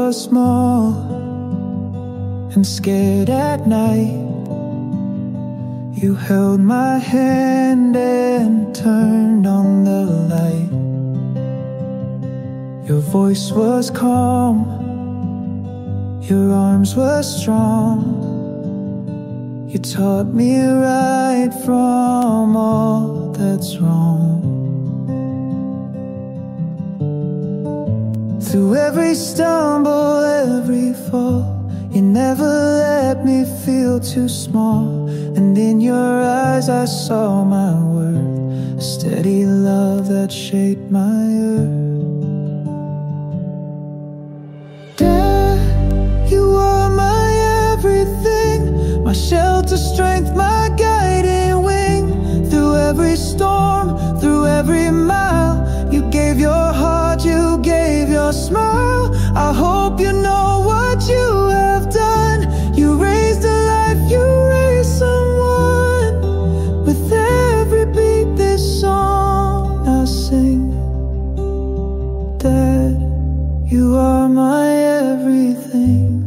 was small and scared at night, you held my hand and turned on the light. Your voice was calm, your arms were strong. You taught me right from all that's wrong. Through every stumble, every fall, you never let me feel too small. And in your eyes I saw my worth, a steady love that shaped my earth. Dad, you are my everything, my shelter, strength, my guiding wing. Through every storm, through every mile, you gave your heart, you gave your smile. I hope you know what you have done. You raised a life, you raised someone. With every beat this song I sing, Dad, you are my everything.